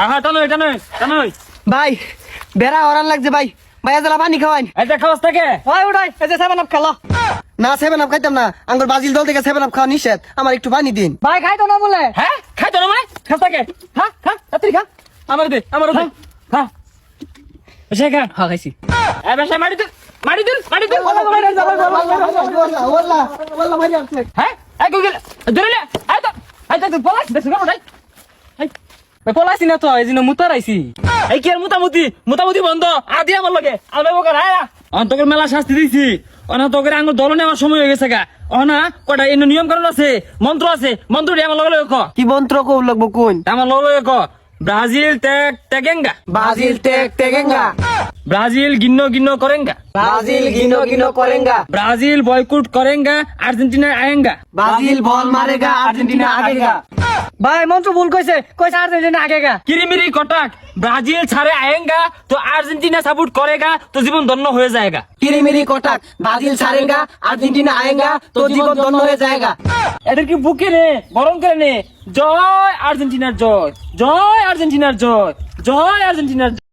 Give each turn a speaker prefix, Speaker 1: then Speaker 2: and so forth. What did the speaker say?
Speaker 1: হ্যাঁ টানোই
Speaker 2: ভাই বেড়া ওরান লাগছে ভাই ভাই এজলা পানি খাওয়াইন
Speaker 1: এটা খাওয়াস থেকে
Speaker 2: ওই উঠাই এই যে 7 আপ খেলো না 7 আপ খাইতাম না আঙ্গুর ব্রাজিল দল থেকে 7 আপ খাওয়া নিষেধ আমার একটু পানি দিন
Speaker 3: ভাই খাইতো না বলে
Speaker 1: হ্যাঁ খাই তো না মানে খাস থাকে খা তাড়াতাড়ি খা আমার দে খা এসে খা
Speaker 3: হ্যাঁ খাইছি
Speaker 1: এ বেশা মারি দিন
Speaker 2: ওয়াল্লাহ ওয়াল্লাহ মারি আছে
Speaker 1: হ্যাঁ এই গুগল ধরে লে এই তো পলাস দেখ না ভাই
Speaker 3: ভাই পলাইছি না তো এই জন্য মুতার আইছি
Speaker 1: এই কি আর মুতামুতি বন্ধ আদি আমার লগে আমি বকার আয়া অন্তকের মেলা শাস্তি দিছি অনা তোকের আঙ্গুর দল নেওয়ার সময় হয়ে গেছে গা অনা কটা এর নিয়ম কানুন আছে মন্ত্র দিয়ে আমার লগে লগে ক
Speaker 2: কি মন্ত্র কও লাগবো কোন
Speaker 1: আমার লগে লগে ক ব্রাজিল টেগেঙ্গা
Speaker 2: ব্রাজিল টেগেঙ্গা
Speaker 1: ব্রাজিল গিন্নো করেঙ্গা
Speaker 2: ব্রাজিল গিনো করেঙ্গা
Speaker 1: ব্রাজিল বয়কুট করেঙ্গা আর্জেন্টিনা আয়েঙ্গা
Speaker 2: ব্রাজিল বল মারেগা আর্জেন্টিনা আগেগা
Speaker 3: ভাই মন্ত্র ভুল কইছে আর্জেন্টিনা আগেগা
Speaker 1: কিরিমিরি কটাক ব্রাজিল ছাড়ে আয়েঙ্গা তো আর্জেন্টিনা সাপোর্ট করেগা তো জীবন ধন্য হয়ে যায়গা
Speaker 2: কিরিমিরি কটাক ব্রাজিল ছাড়েগা আর্জেন্টিনা আয়েগা তো জীবন ধন্য হয়ে যায়গা
Speaker 1: এদের কি বুকে নে গরম করে নে জয় আর্জেন্টিনার জয়